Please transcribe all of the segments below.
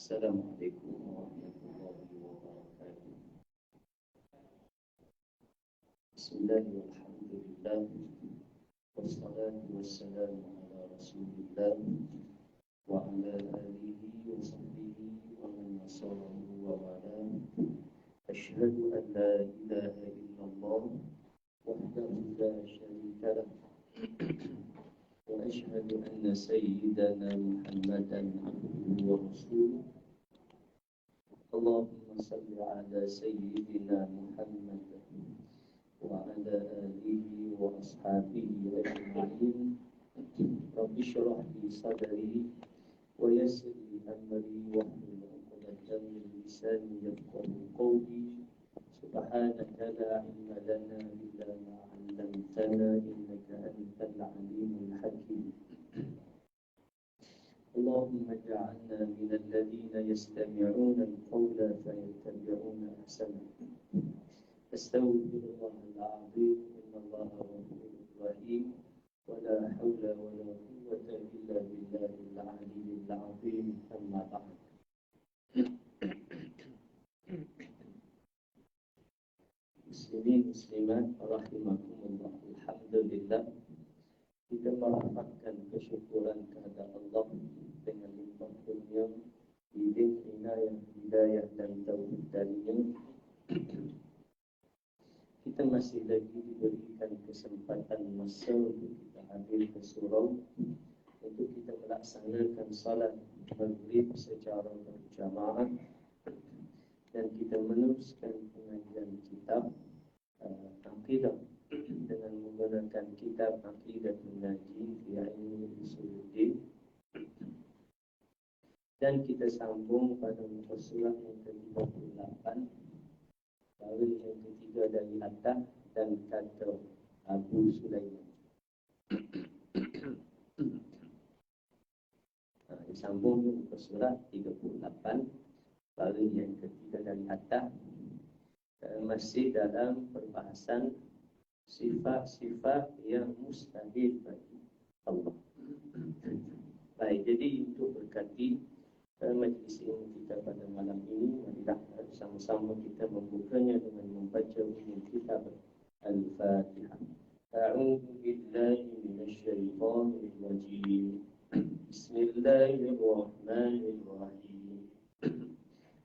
Assalamualaikum warahmatullahi wabarakatuh. Bismillahirrahmanirrahim. Wassalatu wassalamu ala Rasulillah wa ala alihi wa sahbihi wa man wasarahu wa wala. Asyhadu an la ilaha illallah wahdahu la syarika lah wa asyhadu anna sayyidana Muhammadan abduhu wa rasuluh. Allahumma salli ala sayyidina Muhammad wa ala alihi wa ashabihi ajma'in. Rabbi shrah li sadri wa yassir li amri wahlul 'uqdatam min lisani yafqahu qawli. Subhanaka la ilma lana illa ma 'allamtana innaka antal 'alimul hakim. Allahumma ij'alna minal ladzina yastami'una al-qawla fayattabi'una ahsana. Astaghfirullahal 'azim, innallaha ghafurur rahim. Wala haula wala quwwata illa billahil 'aliyyil 'azim. Amma ba'd. Muslimin muslimat rahimakumullah. Alhamdulillah, kita melafazkan kesyukuran kepada Allah dengan limpah kurnia, bimbing, inayah, hidayah dan taufik darinya. Kita masih lagi diberikan kesempatan masa untuk kita hadir ke surau untuk kita melaksanakan salat maghrib secara berjamaah dan kita meneruskan pengajian kitab Aqidah dengan menggunakan kitab Aqidatul Najih fi Ilmi Usuluddin, dan kita sambung pada muka surat yang ke-38, baris yang ketiga dari atas, dan kata Abu Sulaiman. Disambung muka surat 38, baris yang ketiga dari atas, masih dalam perbahasan sifat-sifat yang mustahil bagi Allah. Baik, jadi untuk berkati majlis ilmu kita pada malam ini, marilah sama-sama kita membukanya dengan membaca umum kitab Al-Fatihah. A'udzu billahi minasy syaithanir rajim. Bismillahirrahmanirrahim.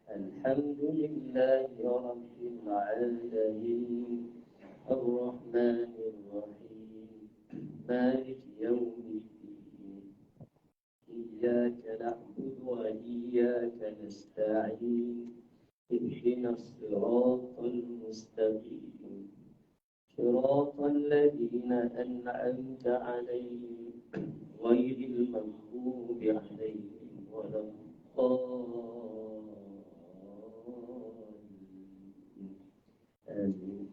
Alhamdulillahi rabbil alamin. Ar-Rahmanir Rahim. Maliki yaumiddin. Iyyaka na'budu wa iyyaka nasta'in. Ihdinas siratal mustaqim. Siratal ladzina an'amta 'alaihim ghairil maghdubi 'alaihim waladdallin. Amin.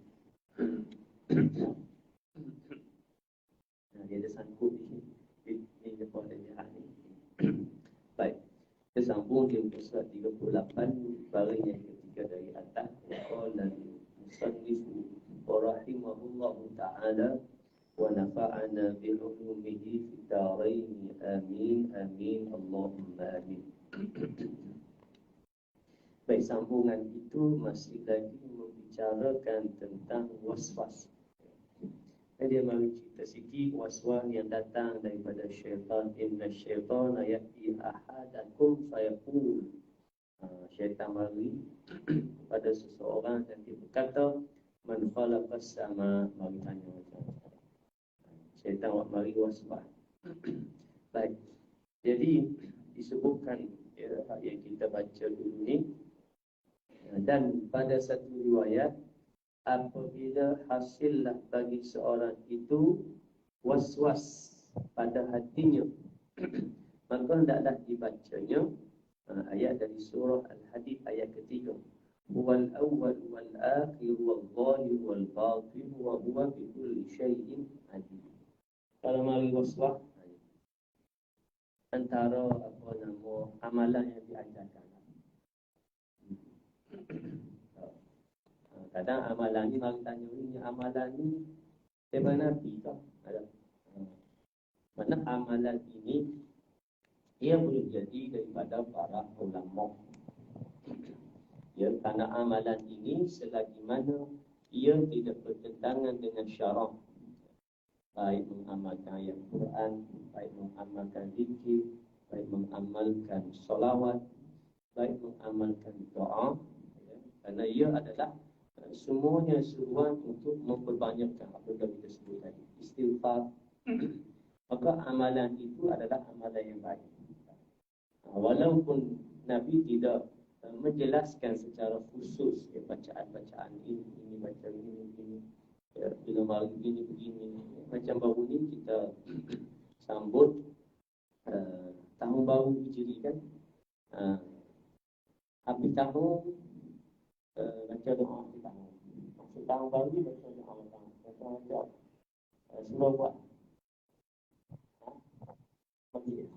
Dia ada sangkut di depan dan jahat ni. Baik, kita sambung di muka surat 38, baris yang ketiga dari atas. Qala al-musannifu rahimahullahu ta'ala wa nafa'ana bi ulumihi fid dharain. Amin amin Allahumma amin. Baik, sambungan itu masih lagi membicarakan tentang waswas. Dia mari cerita sikit waswas yang datang daripada syaitan. Inna syaitana ya'ti ahadakum fayaqul. Syaitan mari pada seseorang dan dia berkata, man khalaqas sama, mari tanya macam. Syaitan mari waswas. Baik, jadi disebutkan yang kita baca dulu ni, dan pada satu riwayat, apabila hasillah bagi seorang itu waswas pada hatinya, maka hendaklah dibacanya ayat dari surah Al-Hadid ayat ketiga. Huwal awwal wal akhir wal zahir wal batin wa huwa bi kulli syai'in alim. Kalau mari waswas, antara amalan yang diajarkan. Kadang amalan ni, mari tanya ni, amalan ni daripada Nabi kah? Ada. Mana amalan ini ia boleh jadi daripada para ulama. Ya, kerana amalan ini selagi mana ia tidak bertentangan dengan syarak, baik mengamalkan ayat Quran, baik mengamalkan zikir, baik mengamalkan solawat, baik mengamalkan doa, ya, kerana ia adalah semuanya seruan untuk memperbanyakkan apa yang kita sebut tadi, istighfar. Maka amalan itu adalah amalan yang baik. Walaupun Nabi tidak menjelaskan secara khusus ya, bacaan-bacaan ini baca ini ya, bila malam ini begini ya. Macam baru ni kita sambut tahun baru Hijri kan, habis tahun baca doa habis tahun, maksud tahun baru ni baca doa macam semua buat masjid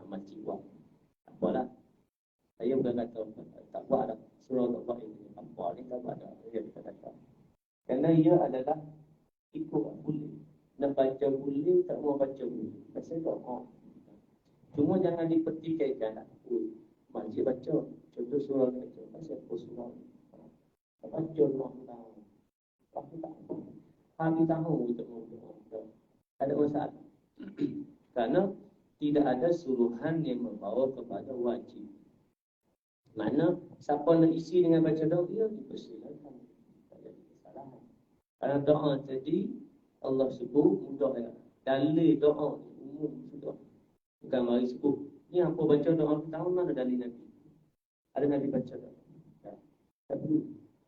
masjid buat apalah. Saya bukan kata tak buat dah, surah tak buat ini, apa ni tak buat dah, dia kata. Kerana ia adalah ikut boleh. Nak baca boleh, tak mau baca boleh. Pasal doa. Cuma jangan dipertikaikan. Masjid baca, contoh surah baca. Pasal apa surah ni? Tak baca doa tahu. Aku tak apa. Habis tahu untuk doa. Ada masalah. Kerana tidak ada suruhan yang membawa kepada wajib. Mana siapa nak isi dengan baca doa, dia dipersilakan. Tak ada kesalahan. Kalau doa tadi Allah sebut mudah ya. Dalil doa umum sudah. Bukan mari sebut. Ni apa baca doa tahun mana dalil Nabi? Ada Nabi baca doa. Tapi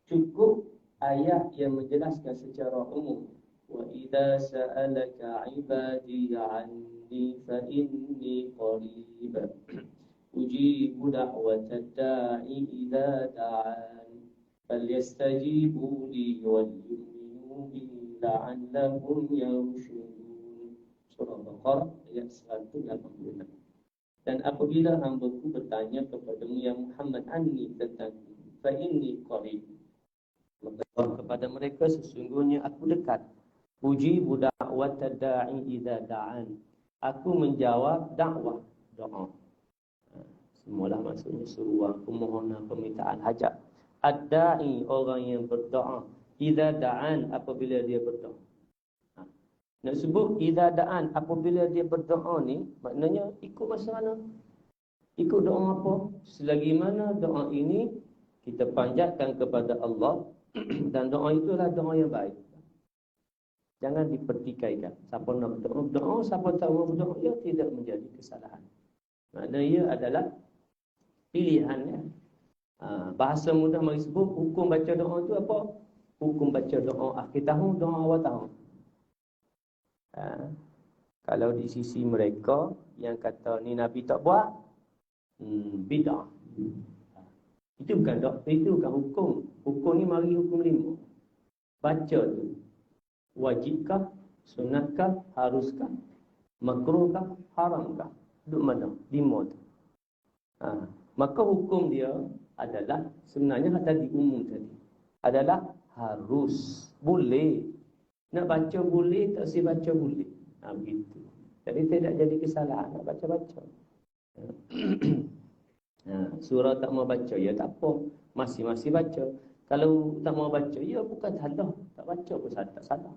cukup ayat yang menjelaskan secara umum. Wa idza sa'alaka 'ibadi 'anni fa inni qarib. Ujibu da'watad da'i idza da'an falyastajibu li wal yu'minu bi la'allahum yarshudun. Surah Al-Baqarah ayat 180. Dan apabila hamba-Ku bertanya kepadamu ya Muhammad anni tentangku fa inni qarib, maka kepada mereka sesungguhnya aku dekat. Ujibu da'watad da'i idza da'an, aku menjawab dakwah doa. Semualah maksudnya seruan, permohonan, permintaan hajat. Ad-da'i, orang yang berdoa. Idza da'an, apabila dia berdoa. Nak sebut idza da'an, apabila dia berdoa ni, maknanya ikut masa mana? Ikut doa apa? Selagi mana doa ini kita panjatkan kepada Allah dan doa itulah doa yang baik. Jangan dipertikaikan. Siapa nak berdoa, siapa tak mau berdoa, ia tidak menjadi kesalahan. Maknanya ia adalah pilihannya. Bahasa mudah mari sebut hukum baca doa itu apa? Hukum baca doa akhir tahun, doa awal tahun. Kalau di sisi mereka yang kata ni Nabi tak buat, bid'ah. Itu bukan doa, itu bukan hukum. Hukum ni mari hukum 5. Baca tu wajibkah, sunnatkah, haruskah, makruhkah, haramkah? Duduk mana? 5 tu. Maka hukum dia adalah sebenarnya tadi umum tadi adalah harus, boleh. Nak baca boleh, tak si baca boleh. Begitu. Jadi tidak jadi kesalahan nak baca-baca. Surah tak mau baca, ya tak apa. Masih baca. Kalau tak mau baca, ya bukan salah. Tak baca pun tak salah.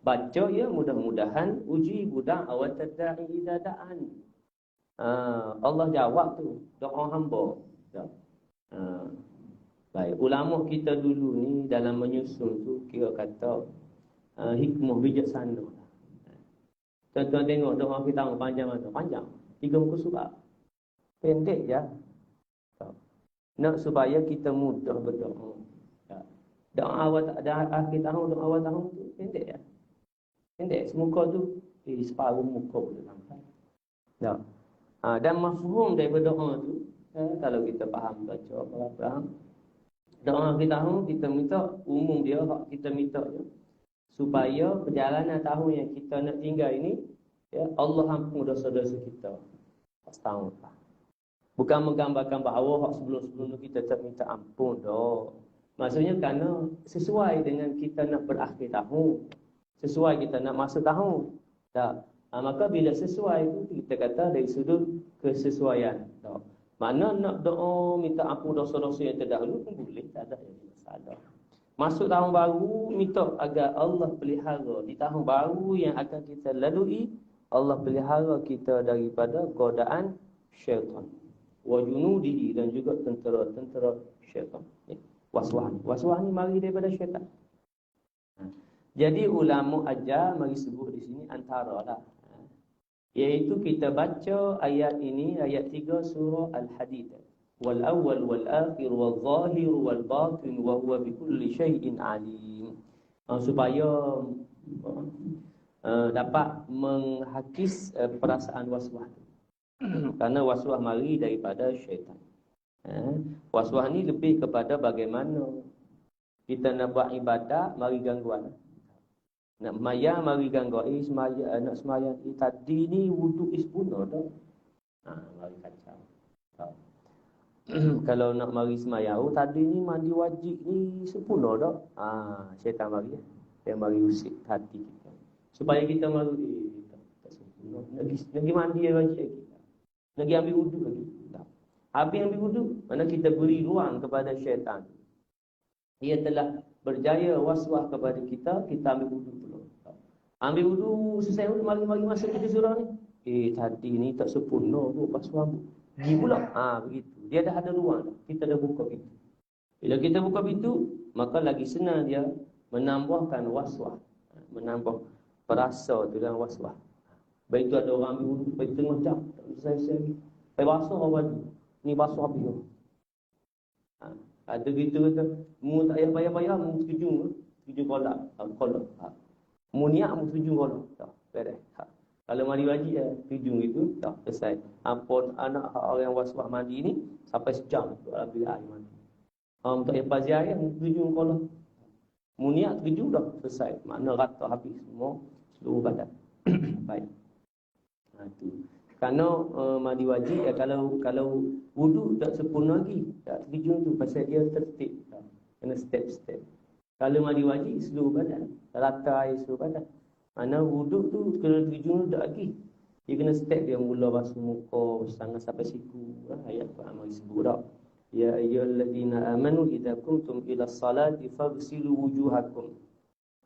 Baca ya mudah-mudahan uji budak awat tadai idza da'an. Allah jawab tu doa hamba. Baik, ulama kita dulu ni dalam menyusun tu kira kata hikmah bijaksana. Tuan-tuan tengok doa kita panjang mana? Panjang. 3 muka surat. Pendek je. Nak supaya kita mudah berdoa. Doa awal akhir tahun, doa awal tahun tu pendek ya. Pendek semuka tu separuh muka boleh sampai. Dan mafhum daripada doa tu kalau kita faham baca apa-apa. Doa akhir tahun kita minta umum dia hak kita minta je. Supaya perjalanan tahun yang kita nak tinggal ini ya Allah ampun dosa-dosa kita. Pas tahun lah. Bukan menggambarkan bahawa hak sebelum-sebelum kita tak minta ampun dah. Maksudnya kerana sesuai dengan kita nak berakhir tahun. Sesuai kita nak masa tahun. Tak. Maka bila sesuai tu kita kata dari sudut kesesuaian. Tak. Mana nak doa minta ampun dosa-dosa yang terdahulu pun boleh, tak ada yang masalah. Masuk tahun baru, minta agar Allah pelihara di tahun baru yang akan kita lalui, Allah pelihara kita daripada godaan syaitan. Wa junudihi, dan juga tentera-tentera syaitan. Waswah. Waswah ni mari daripada syaitan. Jadi ulama ajar mari sebut di sini antara lah. Iaitu kita baca ayat ini, ayat 3 surah Al-Hadid. Wal awwal wal akhir wal zahir wal batin wa huwa bikulli syai'in alim. Supaya dapat menghakis perasaan waswah. Karena waswah mari daripada syaitan. Waswah ni lebih kepada bagaimana kita nak buat ibadat mari gangguan. Nak maya mari gangguan. Semaya nak sembahyang tadi ni wuduk sempurna dah. Mari kacau. Kalau nak mari sembahyang, tadi ni mandi wajib ni sempurna dah. Syaitan mari. Dia mari usik hati kita. Supaya kita mari tak sempurna. Lagi mandi wajib lagi. Lagi ambil wuduk lagi. Habis ambil wuduk, mana kita beri ruang kepada syaitan. Ia telah berjaya waswah kepada kita, kita ambil wuduk dulu. Ambil wuduk, selesai wuduk, mari masuk ke surah ni. Tadi ni tak sempurna tu, waswah. Pergi pula. Begitu. Dia dah ada ruang. Kita dah buka pintu. Bila kita buka pintu, maka lagi senang dia menambahkan waswah. Menambah perasa tu dalam waswah. Baik tu ada orang ambil wuduk, baik tengah jam. Tak selesai lagi. Baik basuh orang baju. Ni basuh habis tu. Ada gitu kata, mu tak payah-payah, mu setuju kolak. Mu niat, mu setuju kolak. Tak, beres. Kalau mandi wajib, setuju itu, tak, selesai. Ampun anak orang waswah mandi ni, sampai sejam tu habis air mandi. Tak payah pazir air, mu setuju kolak. Mu niat, setuju dah, selesai. Makna rata habis semua, seluruh badan. Baik. Itu. Kerana mandi wajib kalau wuduk tak sempurna lagi, tak setuju tu pasal dia tertib. Kena step-step. Kalau mandi wajib seluruh badan, rata air seluruh badan. Mana wuduk tu kena setuju tak lagi. Dia kena step, dia mula basuh muka, tangan sampai siku. Ayat Quran mari sebut dak. Ya ayyuhallazina amanu idza kuntum ila salati faghsilu wujuhakum.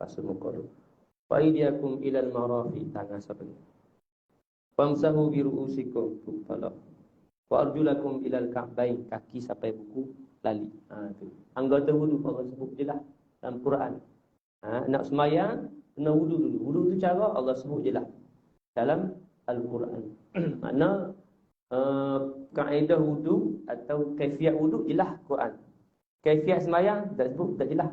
Basuh muka tu. Fa idiyakum ila al-marafiq, tangan sampai famsahu bi ru'usikum, kepala. Wa arjulakum ilal ka'bain, kaki sampai buku lali. Tu. Anggota wudu Allah sebut jelas dalam Quran. Nak sembahyang kena wudu dulu. Wudu tu cara Allah sebut jelas dalam Al-Quran. Makna kaedah wudu atau kaifiat wudu jelas Quran. Kaifiat sembahyang tak sebut, tak jelas.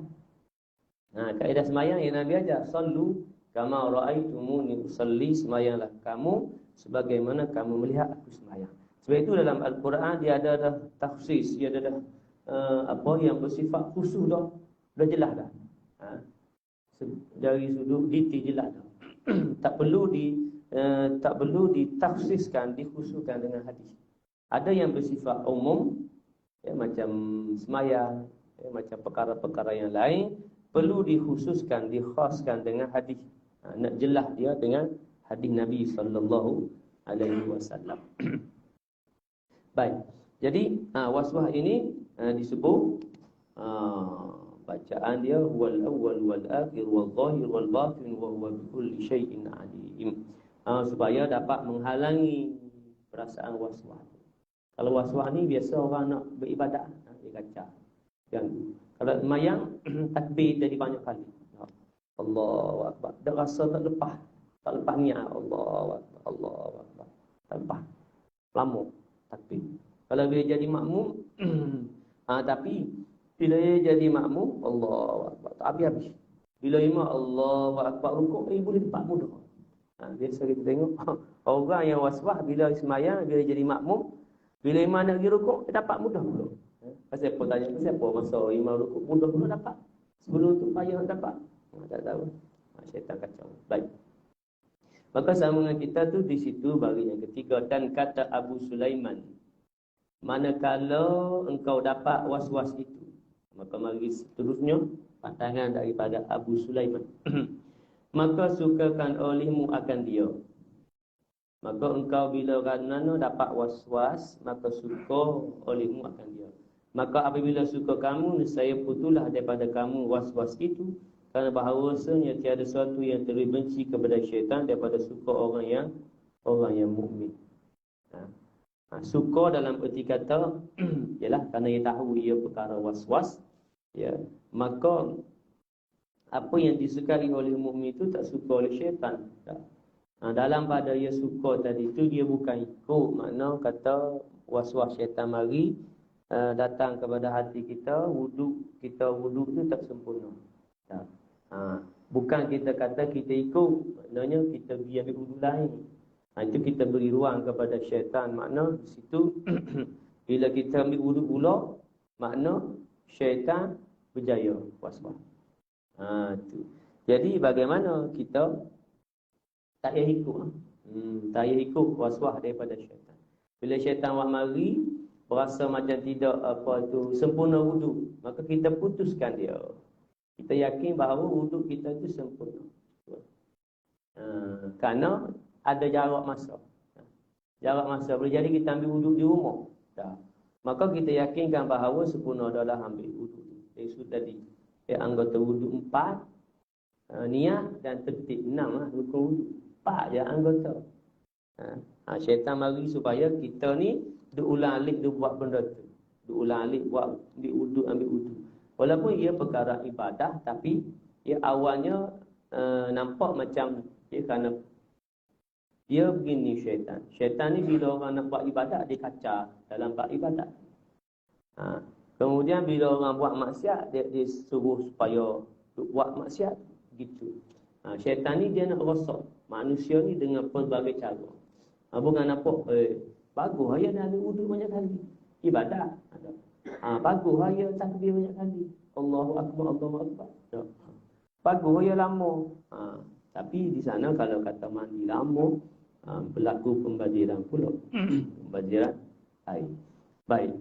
Kaedah sembahyang yang Nabi ajar, sallu kama ra'aitumuni usalli, sembahyanglah kamu sebagaimana kamu melihat aku sembahyang. Sebab itu dalam Al-Quran dia ada dah takhsis, dia ada dah apa yang bersifat khusus dah jelas dah. Dari sudut detail jelas dah. tak perlu ditakhsiskan, dikhususkan dengan hadis. Ada yang bersifat umum, macam sembahyang, macam perkara-perkara yang lain perlu dikhususkan, dikhaskan dengan hadis. Nak jelas dia dengan hadis Nabi sallallahu alaihi wasallam. Baik. Jadi waswah ini disebut bacaan dia wal awwal wal akhir wal zahir wal batin wa huwa bi kulli syai'in alim. Supaya dapat menghalangi perasaan waswah. Kalau waswah ni biasa orang nak beribadat, dia kacau. Ganggu. Kalau mayang takbir jadi banyak kali. Allahu akbar. Dah rasa tak lepas. Tak lepas niat. Allahu akbar. Allahu akbar. Tak lepas. Lama takbir. Kalau dia jadi makmum tapi bila dia jadi makmum, Allahu akbar. Tak habis-habis. Bila imam Allahu akbar rukuk, boleh lepas mudah. Biasa kita tengok orang yang waswah bila sembahyang, bila jadi makmum, bila imam nak pergi rukuk, dia dapat mudah pula. Pasal apa tanya? Pasal apa masa imam rukuk mudah pula dapat? Sebelum tu payah dapat. Tak tahu. Syaitan kacau. Baik. Maka sambungan kita tu di situ bagi yang ketiga. Dan kata Abu Sulaiman, manakala engkau dapat was-was itu, maka mari seterusnya pandangan daripada Abu Sulaiman. Maka sukakan olehmu akan dia. Maka engkau bila kerana dapat was-was, maka suka olehmu akan dia. Maka apabila suka kamu, nescaya putulah daripada kamu was-was itu. Kerana bahawasanya tiada sesuatu yang terlebih benci kepada syaitan daripada suka orang yang mukmin. Suka dalam erti kata ialah kerana ia tahu ia perkara was-was, ya, maka apa yang disukai oleh mukmin itu tak suka oleh syaitan. Dalam pada ia suka tadi itu, dia bukan ikut makna kata was-was syaitan mari datang kepada hati kita, wuduk tu tak sempurna. Bukan kita kata kita ikut, maknanya kita pergi ambil wuduk lain. Itu kita beri ruang kepada syaitan. Makna di situ bila kita ambil wuduk pula, makna syaitan berjaya was-was. Tu. Jadi bagaimana kita tak payah ikut, tak payah ikut was-was daripada syaitan. Bila syaitan wak mari berasa macam tidak sempurna wuduk, maka kita putuskan dia. Kita yakin bahawa wuduk kita itu sempurna. Kerana ada jarak masa. Jarak masa boleh jadi kita ambil wuduk di rumah. Maka kita yakinkan bahawa sempurna adalah ambil wuduk. Dari sudah tadi anggota wuduk 4, niat dan tertib 6 rukun wuduk. 4 je anggota. Syaitan mari supaya kita ni duk ulang-alik duk buat benda tu. Duk ulang-alik buat ambil wuduk. Walaupun ia perkara ibadah, tapi ia awalnya nampak macam kerana dia begini syaitan. Syaitan ni bila orang nak buat ibadat, dia kacau dalam bab ibadat. Kemudian bila orang buat maksiat, dia suruh supaya buat maksiat. Gitu. Syaitan ni dia nak rosak manusia ni dengan pelbagai cara. Bukan nampak, bagus ayah dah ambil wuduk banyak kali. Ibadat. Bagus ayah takbir banyak kali. Allahu Akbar, Allahu Akbar. Bagus ayah lama. Tapi di sana kalau kata mandi lama, berlaku pembaziran pula. Pembaziran air. Baik.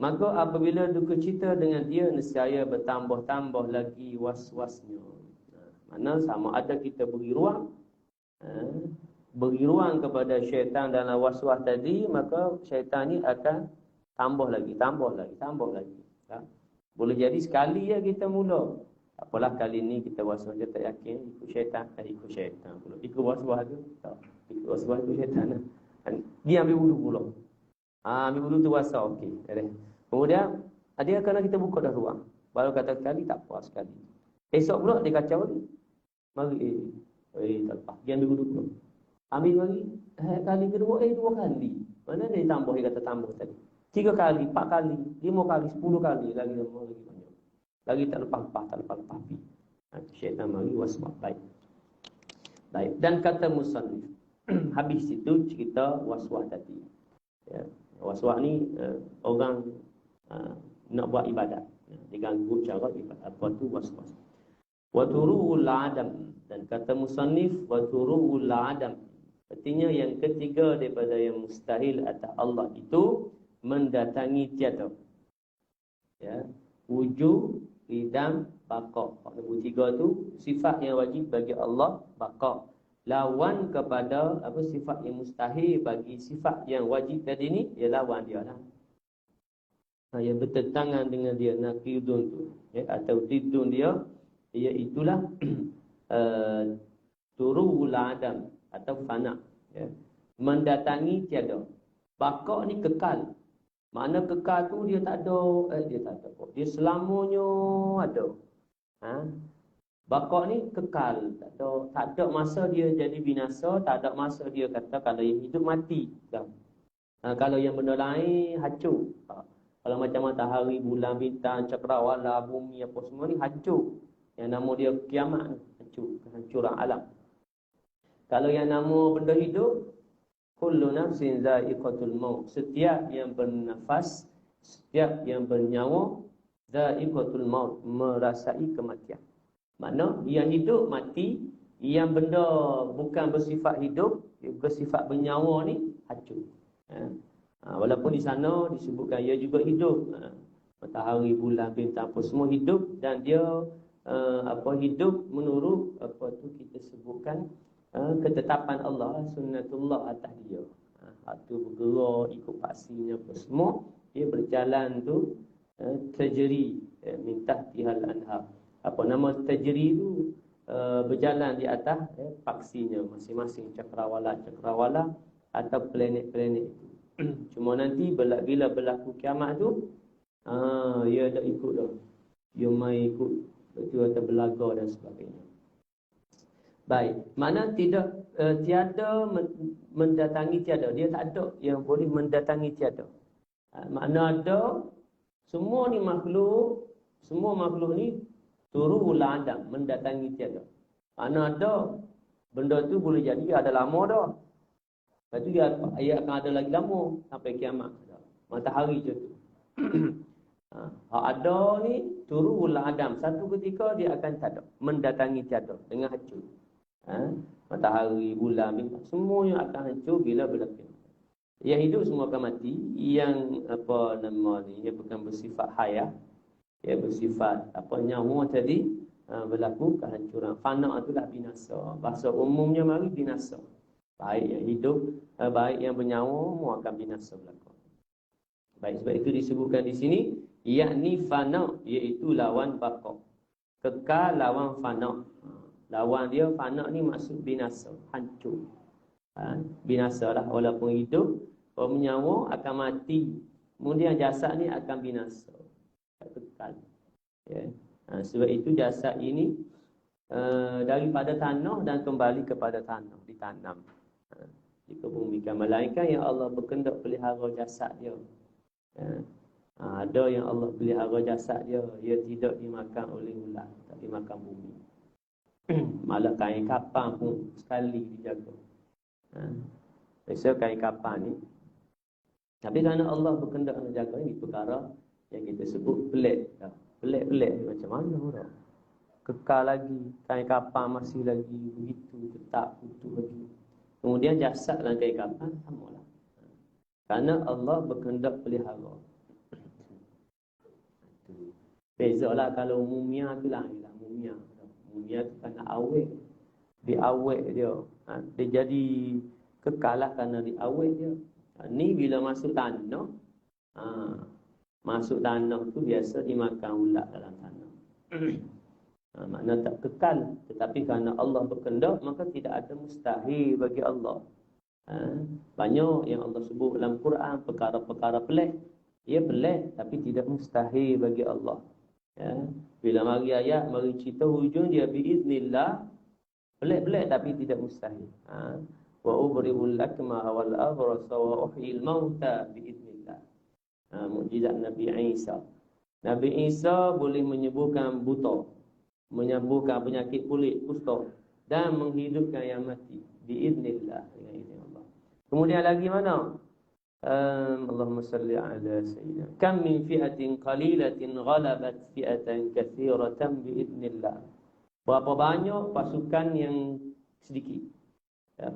Maka apabila duka cita dengan dia, nescaya bertambah-tambah lagi was-wasnya. Mana sama ada kita beri ruang kepada syaitan dalam was-was tadi, maka syaitan ni akan tambah lagi. Boleh jadi sekali ya kita mula. Apalah kali ni kita was-was je tak yakin, ikut syaitan pula. Ikut was-was tu, tak. Ikut was-was tu syaitan. Dia ambil wuduk pula. Ambil wuduk tu wasa, okey. Kemudian dia kerana kita buka dah ruang. Baru kata sekali tak puas sekali. Esok pula dia kacau ni. Mari tak lepas. Dia ambil wuduk pula. Ambil lagi kali kedua 2 kali. Mana dia tambah, dia kata tambah tadi. 3 kali, 4 kali, 5 kali, 10 kali lagi banyak. Lagi tak lepas. Syaitan mari was-was. Baik. Dan kata musannif. Habis itu cerita was-was tadi. Ya. Was-was ni orang nak buat ibadat. Diganggu cara ibadat. Apa tu was-was? Wa turu'ul adam. Dan kata musannif wa turu'ul adam. Artinya yang ketiga daripada yang mustahil atas Allah itu mendatangi tiada. Ya. Wujud, idam, baqa. Nombor 3 tu sifat yang wajib bagi Allah, baqa. Lawan kepada sifat yang mustahil bagi sifat yang wajib tadi ni, dia lawan dia lah. Yang bertentangan dengan dia, naqidun tu, ya, atau tidun dia, iaitulah turu'ul adam atau fana, ya. Mendatangi tiada. Baqa ni kekal. Makna kekal tu dia tak ada, dia selamanya ada. Baqa ni kekal, tak ada masa dia jadi binasa, tak ada masa dia kata kalau yang hidup mati. Kalau yang benda lain hancur. Kalau macam matahari, bulan, bintang, cakrawala, bumi apa semua ni hancur. Yang nama dia kiamat, hancur, kehancuran alam. Kalau yang nama benda hidup, kullu nafsin za'iqatul maut. Setiap yang bernafas, setiap yang bernyawa, za'iqatul maut, merasai kematian. Makna yang hidup mati, yang benda bukan bersifat hidup, bersifat bernyawa ni hancur. Walaupun di sana disebutkan ia juga hidup. Matahari, bulan, bintang apa semua hidup, dan dia hidup menurut apa tu kita sebutkan ketetapan Allah, sunnatullah atas dia. Waktu bergerak ikut paksinya apa semua, dia berjalan tu tajri min tahtihal anhar. Apa nama tajri tu? Berjalan di atas paksinya masing-masing cakrawala atau planet-planet itu. Cuma nanti bila berlaku kiamat tu, dia tak ikut dah. Dia mai ikut betul atau belaga dan sebagainya. Baik, mana tiada mendatangi tiada. Dia tak ada yang boleh mendatangi tiada. Makna ada, semua makhluk ni turul adam, mendatangi tiada. Makna ada, benda tu boleh jadi ada lama dah. Lepas tu dia akan ada lagi lama sampai kiamat. Matahari macam tu. Ada ni turul adam, satu ketika dia akan tak ada, mendatangi tiada dengan hancur. Matahari, bulan, bintang, semuanya akan hancur bila berlaku. Yang hidup semua akan mati. Yang yang bukan bersifat hayat, ia bersifat nyawa tadi, berlaku kehancuran. Fana itulah binasa. Bahasa umumnya mari binasa. Baik yang hidup, baik yang bernyawa, semua akan binasa berlaku. Baik, sebab itu disebutkan di sini, yakni fana, iaitu lawan baqa. Kekal lawan fana. Lawan dia fana ni maksud binasa, hancur. Binasa lah, walaupun hidup, kalau menyawa akan mati. Kemudian jasad ni akan binasa, kekal. Sebab itu jasad ini daripada tanah dan kembali kepada tanah, ditanam. Dikebumikan malaikat yang Allah berkehendak pelihara jasad dia. Ada yang Allah pelihara jasad dia, ia tidak dimakan oleh ular, tak dimakan bumi. Malah kain kapan pun sekali dijaga. Biasa kain kapan ni, tapi kerana Allah berkehendak nak jaga, ini perkara yang kita sebut pelik. Pelik-pelik macam mana orang kekal lagi, kain kapan masih lagi begitu, tetap utuh lagi. Kemudian jasad dalam kain kapan samalah, kerana Allah berkehendak pelihara. Bezalah kalau mumia tu lain lah. Mumia tu kan awet, diawet dia. Dia jadi kekal lah kerana diawet dia. Ni bila masuk tanah, masuk tanah tu biasa dimakan ulat dalam tanah. Makna tak kekal. Tetapi kerana Allah berkehendak, maka tidak ada mustahil bagi Allah. Banyak yang Allah sebut dalam Quran, perkara-perkara pelik. Ia pelik tapi tidak mustahil bagi Allah. Bila mari ayat, mari cerita hujung dia biiznillah, pelik-pelik tapi tidak mustahil. Wa ubri'ul akma wal abrasa wa uhyil mauta biiznillah. Mukjizat Nabi Isa. Nabi Isa boleh menyembuhkan buta, menyembuhkan penyakit kulit, kusta, dan menghidupkan yang mati biiznillah, dengan izin Allah. Kemudian lagi mana? Allahumma salli ala sayyidina. Kam min fi'atin qalilatin ghalabat fi'atan katsiratan biiznillah. Berapa banyak pasukan yang sedikit,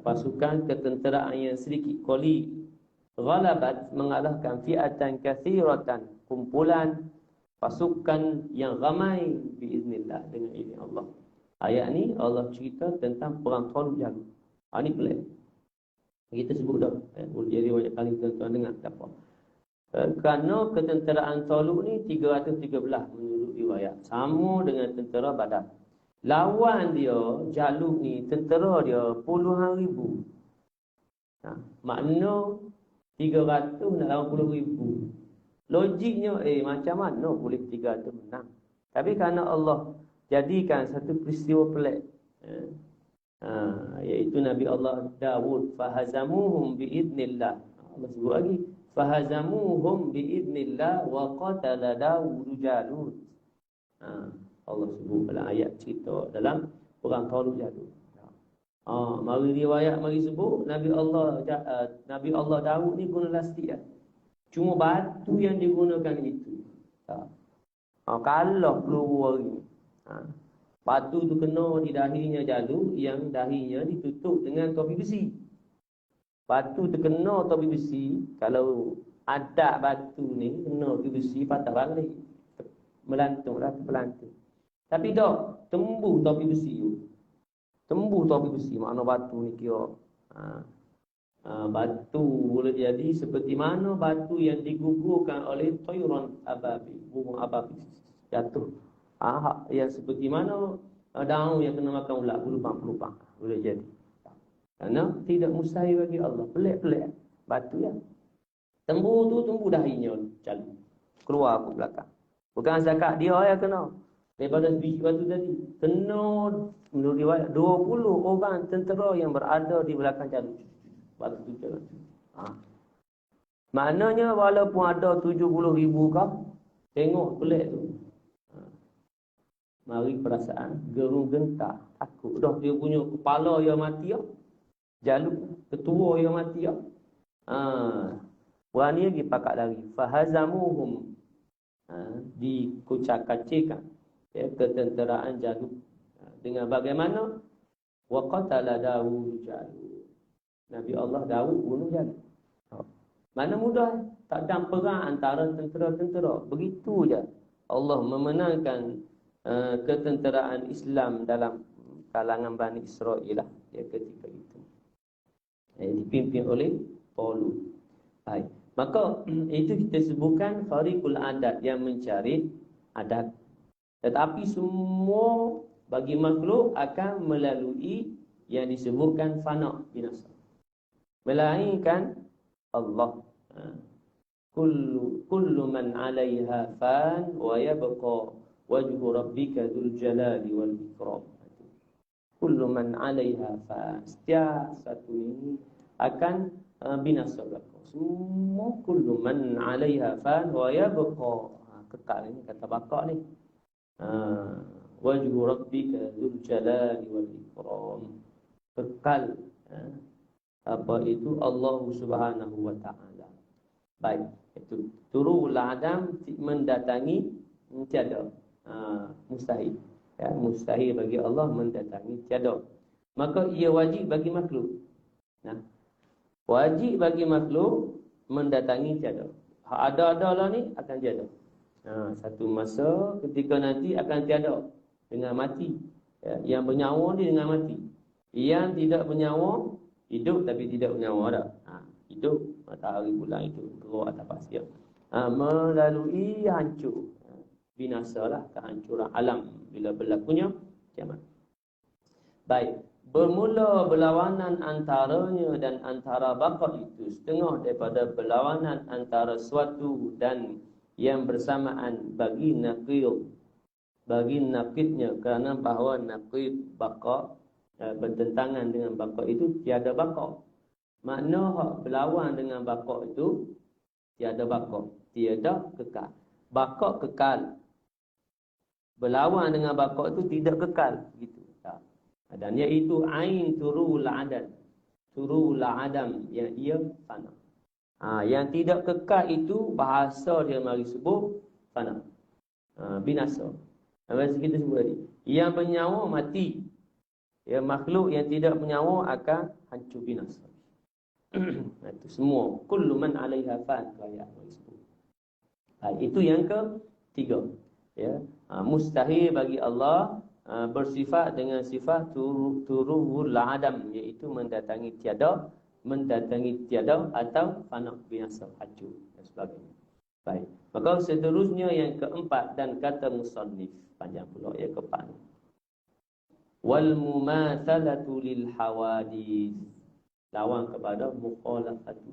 pasukan ketenteraan yang sedikit, qalil, ghalabat mengalahkan fi'atan katsiratan, kumpulan pasukan yang ramai biiznillah, dengan izin Allah. Ayat ni Allah cerita tentang perang Talut. Ini pelik. Kita sebut dah. Jadi banyak kali tuan-tuan dengar tak apa. Kerana ketenteraan Talut ni 313 menurut riwayat. Sama dengan tentera Badar. Lawan dia, Jalut ni, tentera dia puluhan ribu. Makna 300 nak lawan puluh ribu. Logiknya, macam mana boleh 300 menang? Tapi kerana Allah jadikan satu peristiwa pelik, iaitu Nabi Allah Dawud, fahazamuhum biiznillah. Allah sebut lagi, fahazamuhum biiznillah wa qatala Dawud Jalut. Allah sebut dalam ayat cerita dalam perang Talut Jalut. Mari riwayat, mari sebut Nabi Allah Dawud ni guna lastik. Cuma batu yang digunakan itu. Kalau peluru hari ni, batu tu kena di dahinya Jalut, yang dahinya ditutup dengan topi besi. Batu tu kena topi besi, kalau ada batu ni kena topi besi, patah balik, melantunglah ke pelantung. Tapi tak tembus topi besi tu. Tembu tu api besi. Makna batu ni kira. Batu boleh jadi seperti mana batu yang digugurkan oleh toyron ababi. Burung ababi jatuh. Yang seperti mana daun yang kena makan ulat. Pelupang-pelupang. Boleh jadi. Kerana tidak mustahil bagi Allah. Pelik-pelik. Batu ya. Tembu tu tembu dahinya cali. Keluar ke belakang. Bukan zakat dia yang kena. Daripada biji batu tadi. Kena menurut riwayat 20 orang tentera yang berada di belakang jalan. Batu tu jalan. Maknanya walaupun ada 70,000 kau, tengok pelik tu. Mari perasaan gerung gentar. Takut dah dia punya kepala yang mati ya. Jaluk ketua yang mati ya. Wani lagi pakat lari. Fahazamuhum. Dikucak-kacirkan ya, ketenteraan Jalut. Dengan bagaimana? Wa qatala Daud Jalut. Nabi Allah Daud bunuh Jalut. Mana mudah? Tak ada perang antara tentera-tentera. Begitu je Allah memenangkan ketenteraan Islam dalam kalangan Bani Israel lah ya, ketika itu. Dipimpin oleh Talut. Baik. Maka itu kita sebutkan khariqul adat, yang mencari adat. Tetapi semua bagi makhluk akan melalui yang disebutkan fana, binasa. Melainkan Allah. Kullu man 'alaiha fan wa yabqa wajhu rabbika dzul jalali wal ikram. Kullu man 'alaiha fan. Setiap satu ini akan binasa belaka. Semua kullu man 'alaiha fan wa yabqa. Kekal ini kata baqa ni. Wajhu rabbika dzul jalali wal ikram. Kekal. Apa itu? Allah Subhanahu wa taala. Baik, itu turul adam mendatangi tiada. Mustahil. Ya, mustahil bagi Allah mendatangi tiada. Maka ia wajib bagi makhluk. Wajib bagi makhluk mendatangi tiada. Ada-ada lah ni akan tiada. Satu masa ketika nanti akan tiada dengan mati. Ya, yang bernyawa ni dengan mati. Yang tidak bernyawa hidup tapi tidak bernyawa dah. Hidup matahari bulan itu gerak atas pasir. Melalui hancur. Binasalah kehancuran alam bila berlakunya kiamat. Baik. Bermula berlawanan antaranya dan antara baqa itu setengah daripada berlawanan antara suatu dan yang bersamaan bagi naqid. Bagi naqidnya, kerana bahawa naqid baqa bertentangan dengan baqa itu tiada baqa. Makna hak berlawan dengan baqa itu tiada baqa, tiada kekal. Baqa kekal. Berlawan dengan baqa itu tidak kekal, begitu. Dan iaitu ain turul adat. Turul adam yang ia fana. Yang tidak kekal itu bahasa dia mari sebut fana. Binasa. Macam kita sebut tadi. Yang bernyawa mati. Ya, makhluk yang tidak bernyawa akan hancur binasa. Itu semua. Kullu man 'alaiha fan kaya disebut. Itu yang ketiga. Ya, mustahil bagi Allah bersifat dengan sifat turuhul adam, iaitu mendatangi tiada atau fana, binasa, hancur dan sebagainya. Baik. Maka seterusnya yang keempat dan kata musannif panjang pula yang keempat. Wal mumatsalatu lil hawadith, lawan kepada mukhalafatu.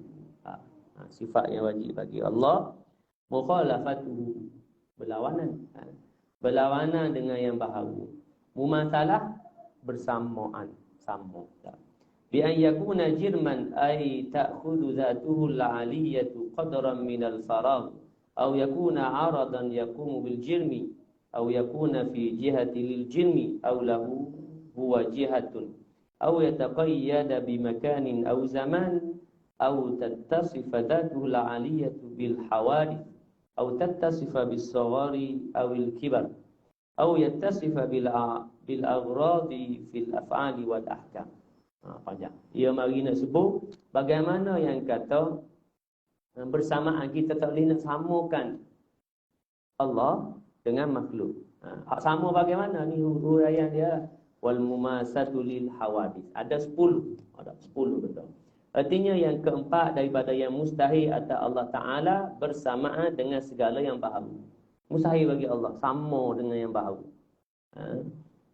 Sifat yang wajib bagi Allah mukhalafatu, berlawanan. Berlawanan dengan yang baharu. Mumatsalah bersamaan, sama. Bi an yakuna jirman ay ta'khudhu dhatuhu al-'aliyatu qadran min al-faragh aw yakuna 'aradan yaqumu bil jirmi aw yakuna fi jihati lil jirmi aw lahu huwa jihatun aw yataqayyada bi makanin aw zaman aw tattasifa dhatuhu al-'aliyatu bil hawadith aw tattasifa bis saghari aw al kibar aw yattasifa bil aghradi fil af'ali wal ahkam. Panjang. Ia mari nak sebut bagaimana yang kata bersamaan, kita tak boleh nak samakan Allah dengan makhluk. Hak sama bagaimana ni huraian dia. wal mumasatu lil hawadis. Ada 10. Ada 10 betul. Artinya yang keempat daripada yang mustahil atas Allah Ta'ala bersamaan dengan segala yang baharu. Mustahil bagi Allah sama dengan yang baharu.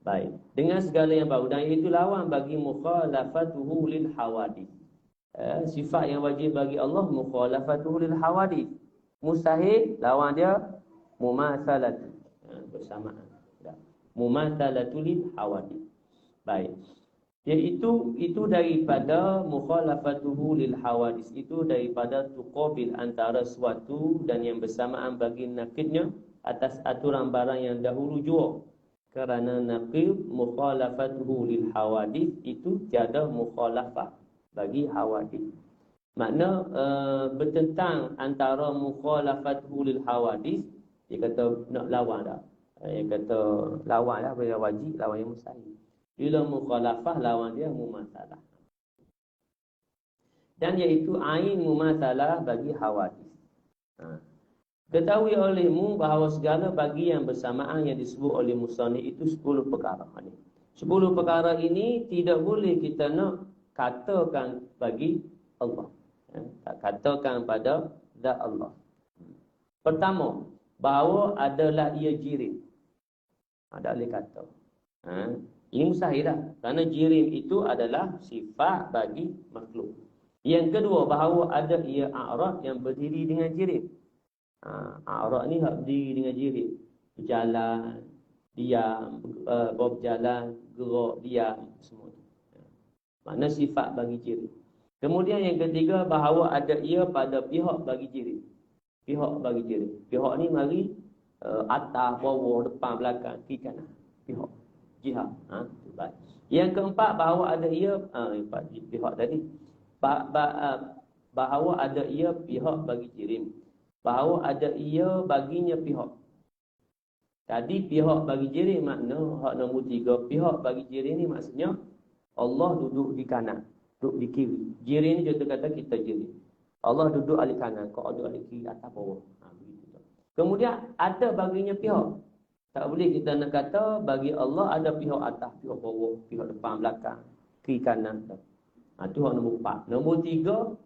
Baik. Dengan segala yang baharu. Dan itu lawan bagi mukhalafatuhu lil hawadis. Sifat yang wajib bagi Allah mukhalafatuhu lil hawadis. Mustahil lawan dia mumathalatu. Bersamaan. Mumathalatu lil hawadis. Baik. Itu daripada mukhalafatuhu lil hawadis, itu daripada tuqabil antara suatu dan yang bersamaan bagi nakidnya atas aturan barang yang dahulu jua. Kerana naqid mukhalafatuhu lil hawadis itu tiada mukhalafah bagi hawadis. Makna bertentang antara mukhalafatuhu lil hawadis, dia kata nak lawan dah. Dia kata lawan dah, bila wajib lawan yang mustahil. Bila mukhalafah lawan dia mumathalah. Dan iaitu ain mumathalah bagi hawadis. Ketahui olehmu bahawa segala bagi yang bersamaan yang disebut oleh musannif itu 10 perkara. 10 perkara ini tidak boleh kita nak katakan bagi Allah. Tak katakan pada zat Allah. Pertama, bahawa adalah ia jirim. Tak boleh kata. Ini mustahil lah. Kerana jirim itu adalah sifat bagi makhluk. Yang kedua, bahawa ada ia a'rad yang berdiri dengan jirim. A'rad ni hak berdiri dengan jirim. Berjalan, diam, berjalan, gerak, diam, semua. Makna sifat bagi jirim. Kemudian yang ketiga, bahawa ada ia pada pihak bagi jirim. Pihak bagi jirim. Pihak ni mari atas, bawah, depan, belakang, kiri, kanan. Pihak. Jihad. Baik. Yang keempat, bahawa ada ia pihak tadi. Bahawa ada ia pihak bagi jirim. Bahawa ada ia baginya pihak. Tadi pihak bagi jirim makna hak nombor 3. Pihak bagi jirim ni maksudnya Allah duduk di kanan, duduk di kiri. Jirim ni contoh kata kita jirim. Allah duduk alik kanan, kau duduk alik kiri, atas bawah. Begitu. Kemudian ada baginya pihak. Tak boleh kita nak kata bagi Allah ada pihak atas, pihak bawah, pihak depan, belakang, kiri, kanan. Itu hak nombor 4. Nombor 3,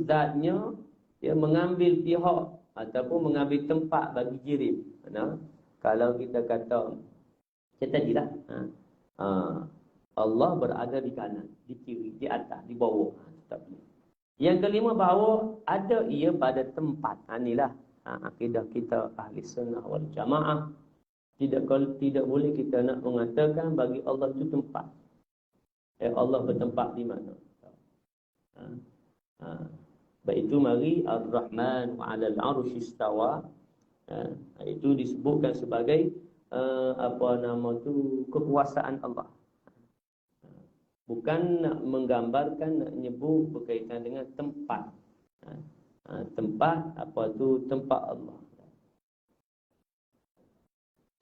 zatnya dia mengambil pihak ataupun mengambil tempat bagi jirim. Kalau kita kata macam tadilah, Allah berada di kanan, di kiri, di atas, di bawah. Tak boleh. Yang kelima, bahawa ada ia pada tempat. Inilah akidah kita ahli sunnah wal jamaah. Tidak boleh kita nak mengatakan bagi Allah itu tempat. Allah bertempat di mana? Baik itu mari Ar-Rahman 'alal 'arsy istawa. Itu disebutkan sebagai kekuasaan Allah. Bukan nak menggambarkan, nak nyebut berkaitan dengan tempat. Tempat tempat Allah.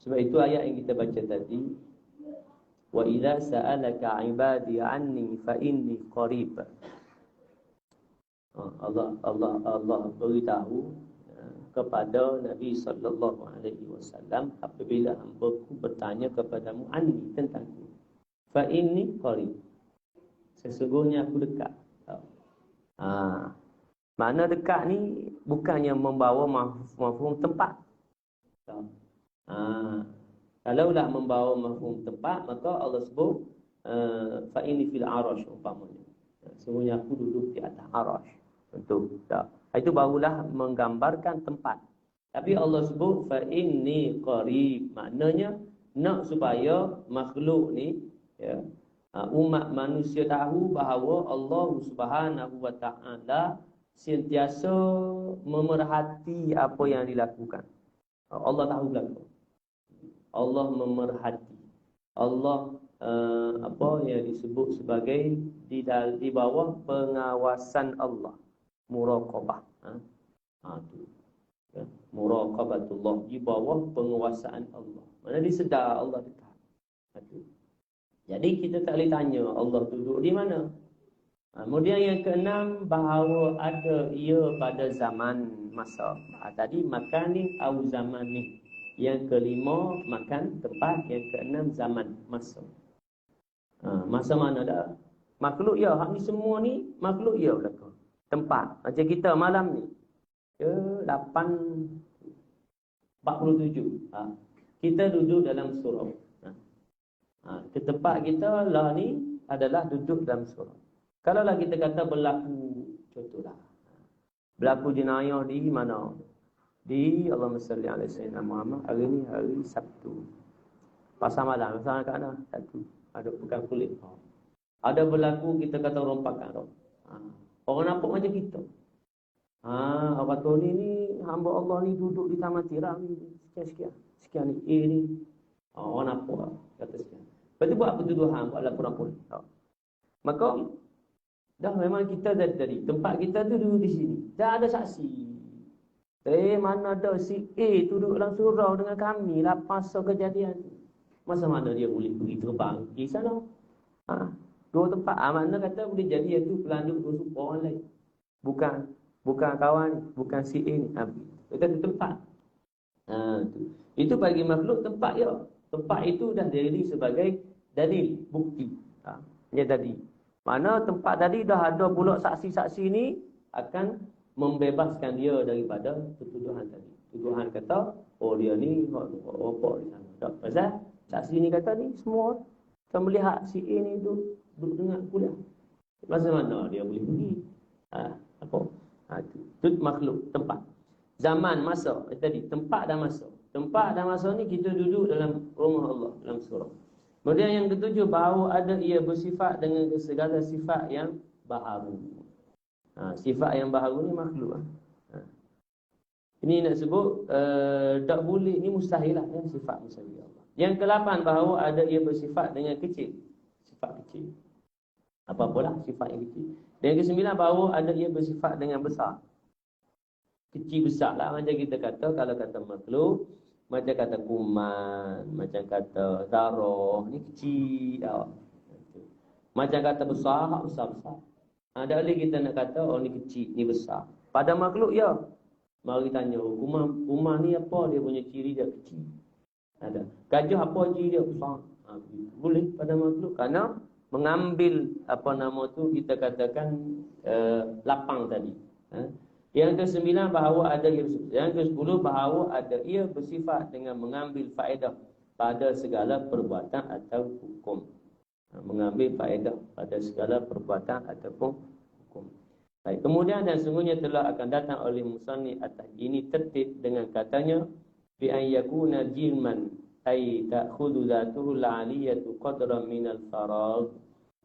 Sebab itu ayat yang kita baca tadi, wa idza sa'alaka 'ibadi 'anni fa inni qarib. Allah beritahu kepada Nabi sallallahu alaihi wasallam, apabila hamba-Ku bertanya kepadamu anni, tentangku, fa inni qarib, sesungguhnya aku dekat. Makna dekat ni bukannya membawa mafhum tempat. Kalaulah membawa mafhum tempat, maka Allah sebut fa inni fil arash umpamanya. Sesungguhnya aku duduk di atas arash. Tentu tak. Itu barulah menggambarkan tempat. Tapi Allah sebut fa inni qarib, maknanya nak supaya makhluk ni umat manusia tahu bahawa Allah Subhanahu wa taala sentiasa memerhati apa yang dilakukan. Allah tahu belaka. Allah memerhati. Allah yang disebut sebagai di bawah pengawasan Allah. Muraqabah. Muraqabatullah, di bawah penguasaan Allah. Mana disedar Allah dekat. Jadi kita tak boleh tanya Allah duduk di mana. Kemudian yang keenam, bahawa ada ia pada zaman masa. Tadi makanin au zaman ni. Yang kelima makan tempat. Yang keenam zaman, masa. Masa mana dah? Makhluk ya, hak ni semua ni makhluk ya belaka. Tempat. Macam kita malam ni. 8:47. Kita duduk dalam surau. Ke tempat kita lah ni adalah duduk dalam surau. Kalau lah kita kata berlaku, contohlah. Berlaku jenayah di mana? Di Allahumma salli ala sayyidina Muhammad. Hari ni hari Sabtu. Pasal malam. Pasal kat mana? Satu. Ada pegang kulit. Ada berlaku kita kata rompakan. Orang nampak macam kita. Orang kata ni hamba Allah ni duduk di taman tiram ni. Sekian ni. ni. Orang nampak kata sekian. Lepas tu buat pertuduhan, buat laporan polis. Maka dah memang kita dari tempat kita tu duduk di sini. Dah ada saksi. Mana ada si A duduk dalam surau dengan kami lah pasal kejadian tu. Masa mana dia boleh pergi terbang di sana? Dua tempat. Mana kata boleh jadi itu pelanduk dua suku orang lain. Bukan kawan, bukan si A ni. Itu tempat. Itu bagi makhluk tempat ya. Tempat itu dah diri sebagai dalil, bukti. Dia tadi. Mana tempat tadi dah ada pula saksi-saksi ni akan membebaskan dia daripada tuduhan tadi. Tuduhan kata, dia ni apa di sana. Tak pasal saksi ni kata ni semua kita melihat si A ni duduk dengan kuliah. Masa mana dia boleh pergi? Itu makhluk tempat. Zaman, masa. Tadi tempat dan masa. Tempat dan masa ni kita duduk dalam rumah Allah, dalam surau. Kemudian yang ketujuh, bahawa ada ia bersifat dengan segala sifat yang baharu. Sifat yang baharu ni makhluk. Ini nak sebut tak boleh, ni mustahil lah ya, sifat mustahil Allah. Yang ke-8, bahawa ada ia bersifat dengan kecil. Sifat kecil. Apa-apalah sifat yang kecil. Dan yang ke-9, bahawa ada ia bersifat dengan besar. Kecil besar lah. Macam kita kata, kalau kata makhluk, macam kata kuman, macam kata zarah, ni kecil. Macam kata besar, besar-besar. Ada lagi kita nak kata, ni kecil, ni besar. Pada makhluk, ya. Mari tanya, kuman ni apa dia punya ciri dia kecil? Ada. Gajah apa ciri dia besar? Boleh pada makhluk. Kerana mengambil, kita katakan lapang tadi. Yang ke-9, bahawa ada ia bersifat. Yang ke-10, bahawa ada ia bersifat dengan mengambil faedah pada segala perbuatan atau hukum. Mengambil faedah pada segala perbuatan ataupun hukum. Baik. Kemudian dan sungguhnya telah akan datang oleh musannif atas ini tertib dengan katanya bi an yakuna jilman ay ta'khudhu zatuhu al-'aliyatu qadran min al-faragh.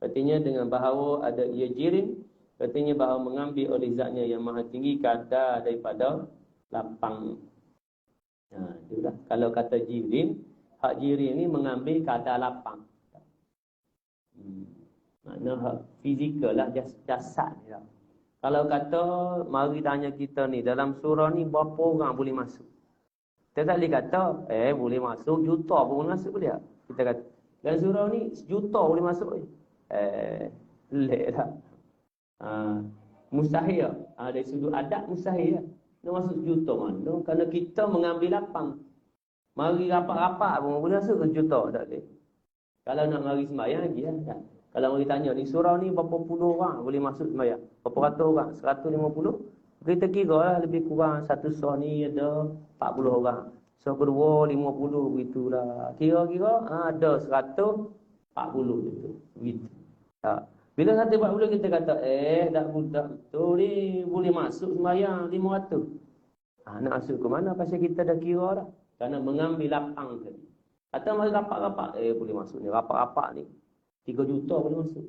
Artinya dengan bahawa ada ia jirin, katanya bahawa mengambil oleh zatnya yang maha tinggi kadar daripada lapang. Itulah. Kalau kata jirin, hak jirin ni mengambil kadar lapang. Makna hak fizikal lah, jasad ni lah. Kalau kata, mari tanya kita ni, dalam surau ni berapa orang boleh masuk? Kita tak boleh kata, boleh masuk, juta pun boleh masuk boleh tak? Kita kata, dalam surau ni, sejuta boleh masuk. Lek tak? Mustahil lah. Dari sudut adat mustahil lah. Nak masuk sejuta mana? Kerana kita mengambil lapang. Mari rapat-rapat pun boleh masuk sejuta. Tak boleh. Kalau nak mari sembahyang lagi lah. Tak? Kalau mari tanya, ni surau ni berapa puluh orang boleh masuk sembahyang? Berapa ratus orang? 150? Kita kira lah lebih kurang satu sah ni ada 40 orang. Sah kedua 50 begitulah. Kira-kira ada 140 gitu. Begitu. Tak? Bila 140 kita kata, tak betul ni boleh masuk sembahyang 500. Nak masuk ke mana? Pasal kita dah kira dah. Kerana mengambil lapang tadi. Atau mari rapat-rapat, boleh masuk ni. Rapat-rapat ni 3 juta boleh masuk.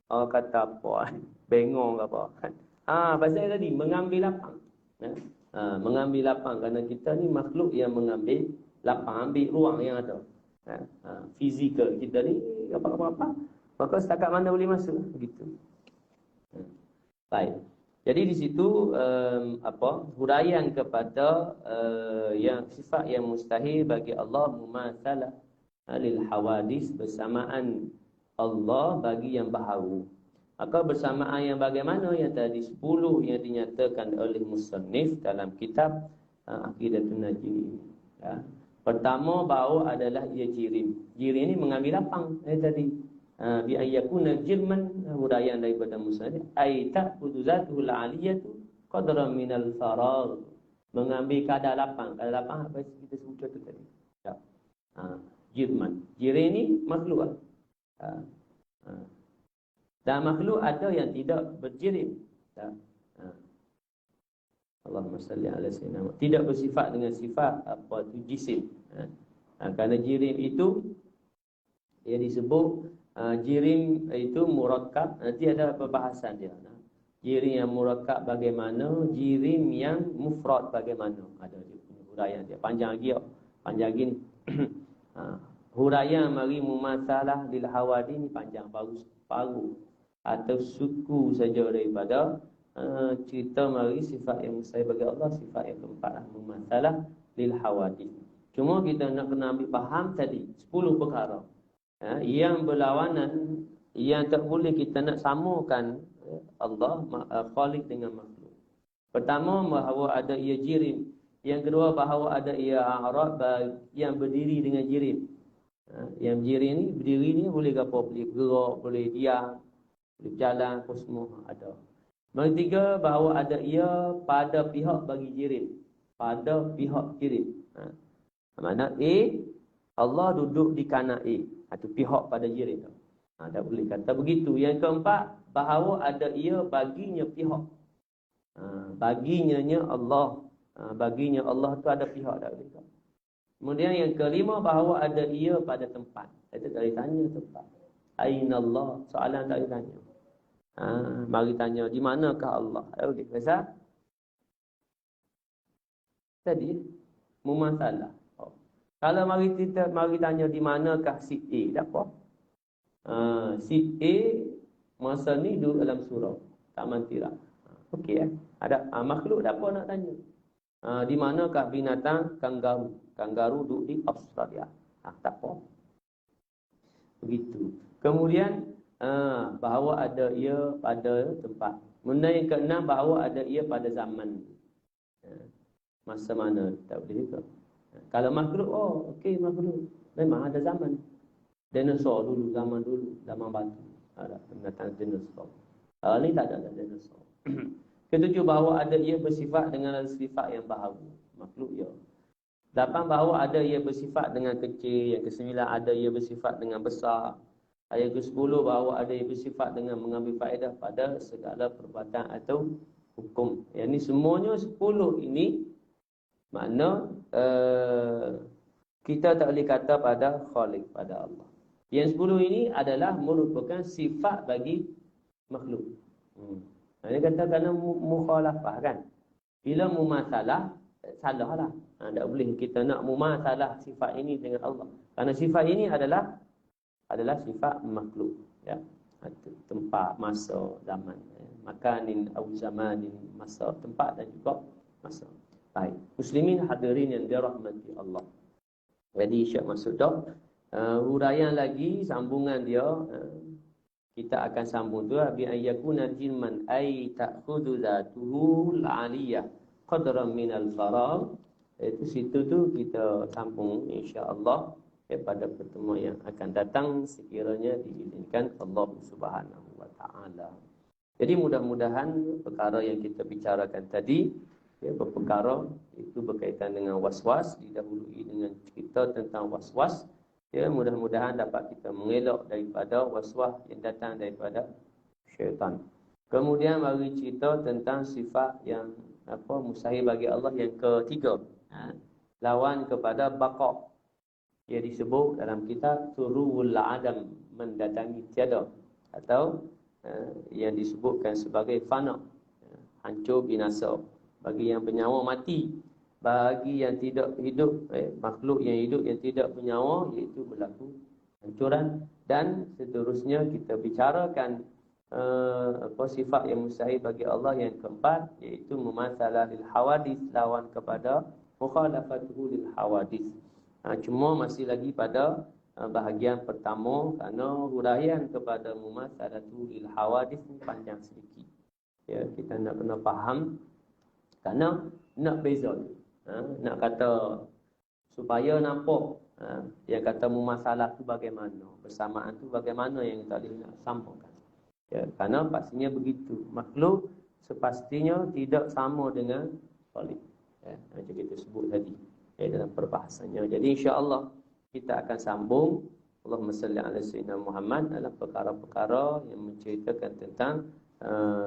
Orang kata apa? Bengong ke apa? Pasal tadi mengambil lapang. Mengambil lapang kerana kita ni makhluk yang mengambil lapang, ambil ruang yang ada. Fizikal kita ni apa-apa. Maka setakat mana boleh masuk begitu. Baik. Jadi di situ huraian kepada yang sifat yang mustahil bagi Allah mumatsalah lil hawadis, bersamaan Allah bagi yang baharu. Maka bersamaan yang bagaimana yang tadi 10 yang dinyatakan oleh musannif dalam kitab Aqidatun Najmi. Ya. Pertama bahawa adalah ia jirim. Jirim ini mengambil lapang tadi. Bi ayyakuna jirman, huraian daripada musnad, ai ta'budu zatul aliyatu qadran minal faragh. Mengambil kadar lapang. Kadar lapang apa kita sebut tu tadi. Ya. Jirman. Jirim ni makhluk. Dan makhluk ada yang tidak berjirim. Ya. Allahumma salli ala sayyidina. Tidak bersifat dengan sifat apa tu jisim. Kerana jirim itu ia disebut jirim itu murakkab. Nanti ada perbahasan dia. Jirim yang murakkab bagaimana, jirim yang mufrad bagaimana. Ada dia punya huraian dia. Panjang lagi tak? Panjang lagi ni. Huraian mari mumasalah lil hawadi ni panjang, paru atau suku saja daripada cerita mari sifat yang mustahil bagi Allah, sifat yang keempat mumasalah lil hawadith. Cuma kita nak kena ambil faham tadi 10 perkara yang berlawanan, yang tak boleh kita nak samakan Allah Khaliq dengan makhluk. Pertama bahawa ada ia jirim, yang kedua bahawa ada ia a'rab yang berdiri dengan jirim. Yang jirim ni berdiri ni boleh apa, boleh gerak, boleh diam, boleh berjalan, apa semua ada. Yang ketiga bahawa ada ia pada pihak bagi jirim, pada pihak jirim. Mana A, Allah duduk di kanan A, itu pihak pada jirim tu. Tak boleh kata begitu. Yang keempat bahawa ada ia baginya pihak. Baginya Allah, baginya Allah tu ada pihak, tak boleh kata. Kemudian yang kelima bahawa ada ia pada tempat. Kita tak boleh tanya tempat. Aina Allah, soalan tak boleh tanya. Mari tanya di manakah Allah? Okey, pasal tadi mumasalah. Kalau mari tanya di manakah si A, tak apa. Si A masa ni duduk dalam surau Taman Tira. Okey ada makhluk, tak apa nak tanya. Di manakah binatang kangaroo? Kangaroo duduk di Australia. Tak apa. Begitu. Kemudian bahawa ada ia pada tempat. Benda yang keenam bahawa ada ia pada zaman. Masa mana tak boleh juga. Kalau makhluk, okey makhluk. Memang ada zaman. Dinosaur dulu, zaman batu. Ada binatang dinosaur. Ni tak ada dinosaur. Ketujuh bahawa ada ia bersifat dengan sifat yang baharu. Makhluk ya. 8 bahawa ada ia bersifat dengan kecil. Yang ke-9 ada ia bersifat dengan besar. Ayat ke-10 bahawa ada ia bersifat dengan mengambil faedah pada segala perbuatan atau hukum. Yang ni semuanya 10 ini makna kita tak boleh kata pada Khaliq, pada Allah. Yang 10 ini adalah merupakan sifat bagi makhluk. Ini kata kerana mukhalafah kan. Bila mumasalah, salah lah. Tak boleh kita nak mumasalah sifat ini dengan Allah. Kerana sifat ini adalah sifat makhluk. Ya. Tempat, masa, zaman. Makanin, zamanin, masa, tempat dan juga masa. Baik. Muslimin hadirin yang dirahmati Allah. Jadi Syekh masuk dah. Huraian lagi, sambungan dia. Kita akan sambung tu bi ayyakuna jinman ay ta'khudhu zatuhu al-aliyah qadran min al-faragh. Itu situ tu kita sambung insya-Allah pada pertemuan yang akan datang sekiranya diizinkan Allah Subhanahu wa taala. Jadi mudah-mudahan perkara yang kita bicarakan tadi berperkara itu berkaitan dengan was-was, didahului dengan cerita tentang was-was. Mudah-mudahan dapat kita mengelak daripada was-was yang datang daripada syaitan. Kemudian mari cerita tentang sifat yang mustahil bagi Allah yang ketiga. Lawan kepada baqa. Ia disebut dalam kitab Turuul Adam, mendatangi tiada, atau yang disebutkan sebagai fana, hancur binasa. Bagi yang bernyawa mati, bagi yang tidak hidup, makhluk yang hidup yang tidak bernyawa, iaitu berlaku hancuran. Dan seterusnya kita bicarakan sifat yang mustahil bagi Allah yang keempat, iaitu mumasalah lil hawadith, lawan kepada mukhalafatuhu lil hawadith. Cuma masih lagi pada bahagian pertama, kerana huraian kepada mumasalatu lil hawadith ni panjang sedikit. Ya, kita nak kena faham, kerana nak beza tu. Nak kata supaya nampak yang kata mumasalah tu bagaimana, bersamaan tu bagaimana yang kita boleh nak sambungkan. Ya, kerana pastinya begitu. Makhluk sepastinya tidak sama dengan Khalik. Ya, macam kita sebut tadi dalam perbahasannya. Jadi insya-Allah kita akan sambung Allahumma salli ala sayyidina Muhammad dalam perkara-perkara yang menceritakan tentang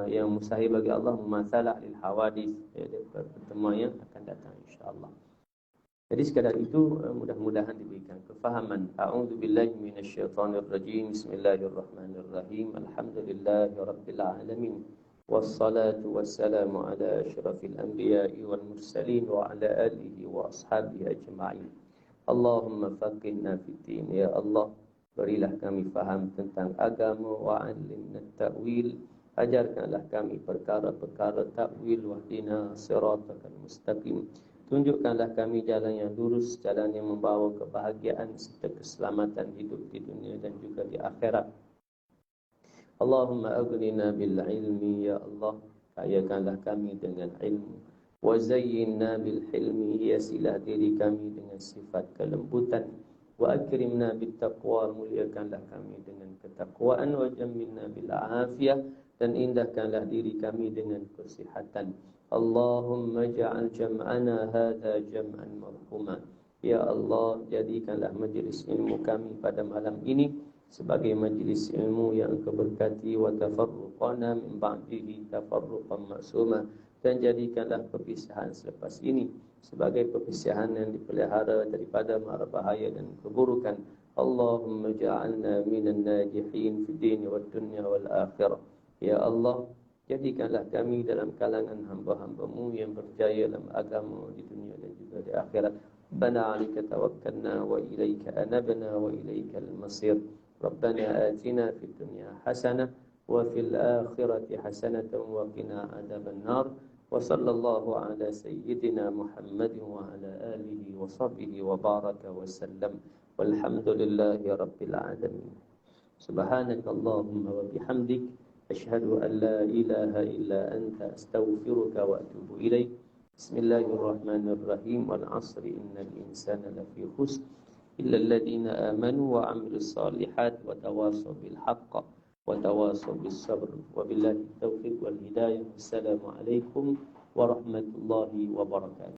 yang mustahil bagi Allah mumasalah lil hawadis, pertemuan yang akan datang insya-Allah. Jadi sekadar itu mudah-mudahan diberikan kefahaman. A'udzubillahi minasyaitonirrajim. Bismillahirrahmanirrahim. Alhamdulillahirabbil alamin. Wassalatu wassalamu ala asyrafil anbiya'i wal mursalin wa ala alihi wa ashabihi ajma'in. Allahumma faqihna fid din. Ya Allah, berilah kami faham tentang agama wa 'allimna ta'wil. Ajarkanlah kami perkara-perkara takwil, wahdina siratal mustaqim. Tunjukkanlah kami jalan yang lurus, jalan yang membawa kebahagiaan serta keselamatan hidup di dunia dan juga di akhirat. Allahumma aghnina bil ilmi, ya Allah, kayakanlah kami dengan ilmu. Wa zayyinna bil hilmi, hiasilah diri kami dengan sifat kelembutan. Wa akrimna bit taqwa, muliakanlah kami dengan ketakwaan. Wa jammilna bil afiyah, dan indahkanlah diri kami dengan kesihatan. Allahumma ja'al jam'ana hadha jam'an marhuma. Ya Allah, jadikanlah majlis ilmu kami pada malam ini sebagai majlis ilmu yang Engkau berkati, wa tafarruqana min ba'dihi tafarruqan ma'suma, dan jadikanlah perpisahan selepas ini sebagai perpisahan yang dipelihara daripada mara bahaya dan keburukan. Allahumma ja'alna minan najihin fid din wad dunya wal akhirah. Ya Allah, jadikanlah kami dalam kalangan hamba-hamba-Mu yang berjaya dalam agama di dunia dan juga di akhirat. Rabbana 'alaika tawakkalna wa ilaika anabna wa ilaikal masir. Rabbana atina fid dunya hasanah wa fil akhirati hasanatan wa qina adzaban nar. Wa sallallahu ala sayyidina Muhammadin wa ala alihi wa sahbihi wa baraka wa sallam. Walhamdulillahi rabbil alamin. Subhanakallahumma wa bihamdik, asyhadu an la ilaha illa anta, astaghfiruka wa atubu ilaik. Bismillahirrahmanirrahim. Wal 'asri innal insana lafi khusr illa alladhina amanu wa 'amilus solihat wa tawasaw bil haqq wa tawasaw bis sabr. Wabillahi taufiq wal hidayah. Assalamu alaikum warahmatullahi wabarakatuh.